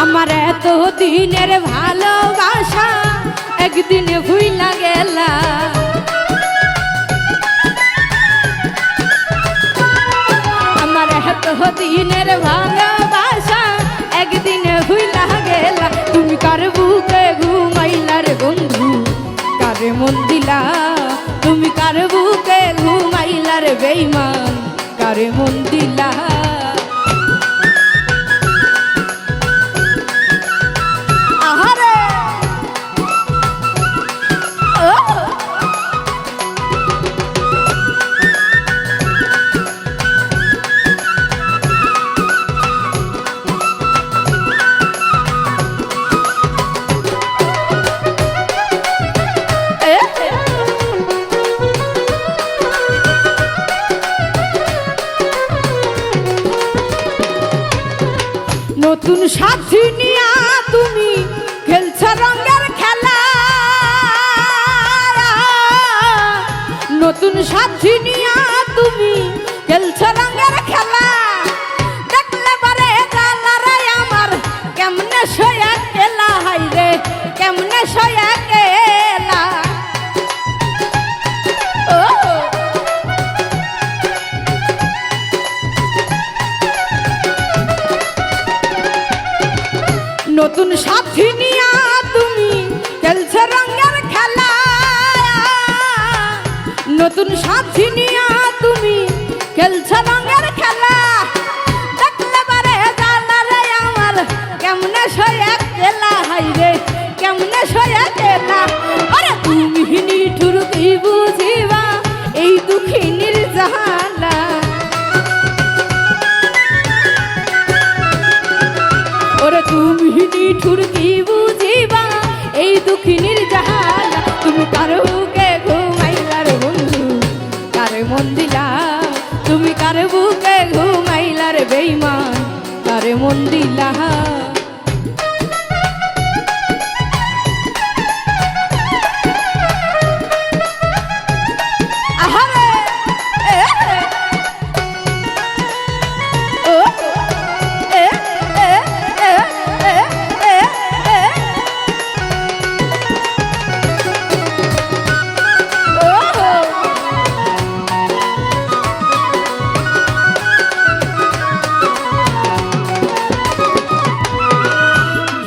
আমার এত দিনের ভালোবাসা একদিনে ভুইলা গেলা, আমার এত দিনের ভালোবাসা একদিনে ভুইলা গেলা। তুমি কার বুকে ঘুমাইলা রে বন্ধু, কারে মন দিলা? তুমি কার বুকে ঘুমাইলা রে বেঈমান, কারে মন দিলা? নতুন সাথী নিয়া তুমি খেলছ রঙের খেলা, নতুন সাথী নিয়া তুমি খেলছ রঙের খেলা। দেখলে বারে জালারে আমার কেমনে সয়া গেলা, হাই রে কেমনে সয়া গেলা। নতুন সাথী নিয়া তুমি খেলছ রঙের খেলা, নতুন সাথী নিয়া তুমি খেলছ রঙের খেলা। দেখলে বারে জালারে আমার কেমনে সয়া গেলা, হাই রে কেমনে সয়া গেলা। আরে তুমি নিঠুর কি বুঝিবা এই দুঃখিনীর জ্বালা, ওরে তুমি নিঠুর কি বুঝিবা এই দুঃখিনীর জ্বালা। তুমি কার বুকে ঘুমাইলা রে বন্ধু, কারে মন দিলা? তুমি কার বুকে ঘুমাইলা রে বেঈমান, কারে মন দিলা?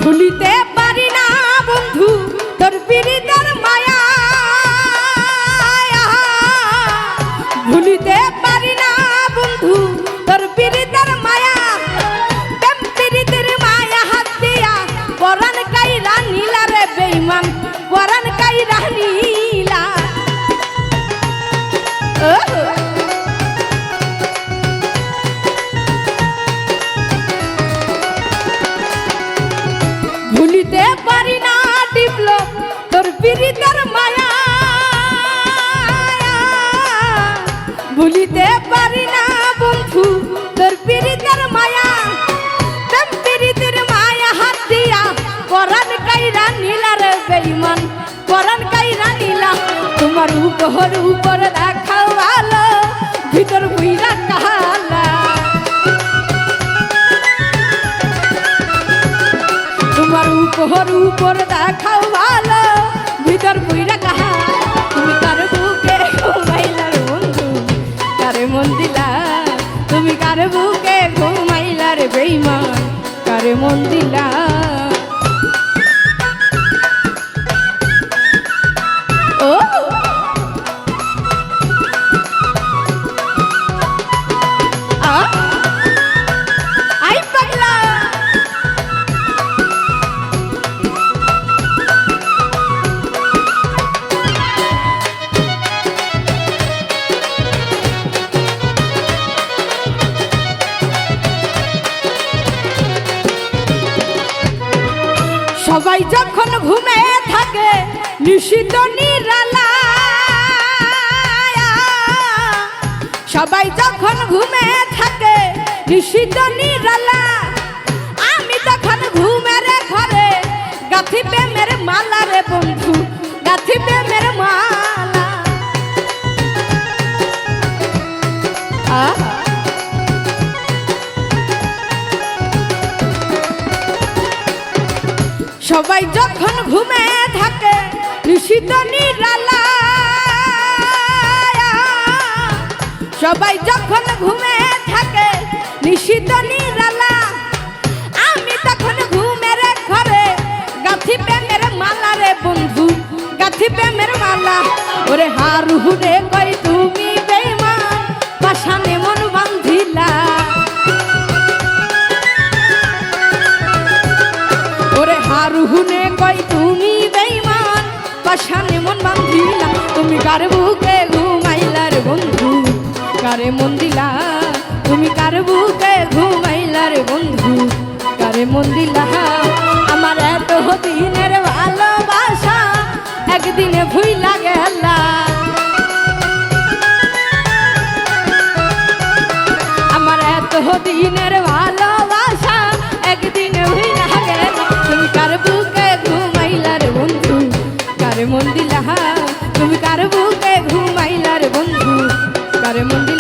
ভুলিতে পারি না বন্ধু তোর পীড়িতের মায়া, ভুলিতে পারি না বন্ধু তোর পীড়িতের মায়া। প্রেম পীড়িতের মায়া হাত দিয়া পরাণ কাইরা নীলা রে বেঈমান, পরাণ কাইরা নীলা। ভুলিতে পারি না টিপল তোর পীড়িতের মায়া, ভুলিতে পারি না বন্ধু তোর পীড়িতের মায়া। প্রেম পীড়িতের মায়া হাত দিয়া পরাণ কাইরা নীলা রে বেঈমান, পরাণ কাইরা নীলা। তোমার উপর দেখাও ভালো, ভিতর বুইরা কালা। তোমার উপর দেখাও ভালো, ভিতর বুইরা কালা। তুমি কার বুকে ঘুমাইলা রে বন্ধু, কারে মন দিলা? তুমি কার বুকে ঘুমাইলা রে বেঈমান, কারে মন দিলা? ও আই পাগলা। সবাই যখন ঘুমে থাকে নিশিত নিরালা, সবাই যখন ঘুমে থাকে নিশিত নিরালা, আমি তখন ঘুমের ঘরে গাথি প্রেমের মালা রে বন্ধু, গাথি প্রেমের মালা। সবাই যখন ঘুমে থাকে নিশিত নিরালা, সবাই যখন ঘুমে থাকে নিশিত নিরালা, আমি তখন ঘুমের ঘরে গাথি প্রেমের মালা রে বন্ধু, গাথি প্রেমের মালা। ওরে হারু রে কই তুমি বেঈমান পাশানে মন বাঁধিলা, ওরে হারু রে কই তুমি বেঈমান পাশানে মন বাঁধিলা। তুমি কার বুকে ঘুমাইলা রে বন্ধু, কারে মন দিলা, তুমি কার বুকে ঘুমাইলা রে বন্ধু, কারে মন দিলা। আমার এত দিনের ভালোবাসা একদিনে ভুইলা গেলা, আমার এত দিনের ভালোবাসা একদিনে ভুইলা গেলা। তুমি কার বুকে ঘুমাইলা রে বন্ধু, কারে মন দিলা, তুমি কার বুকে ঘুমাইলা রে বন্ধু, কারে মন দিলা।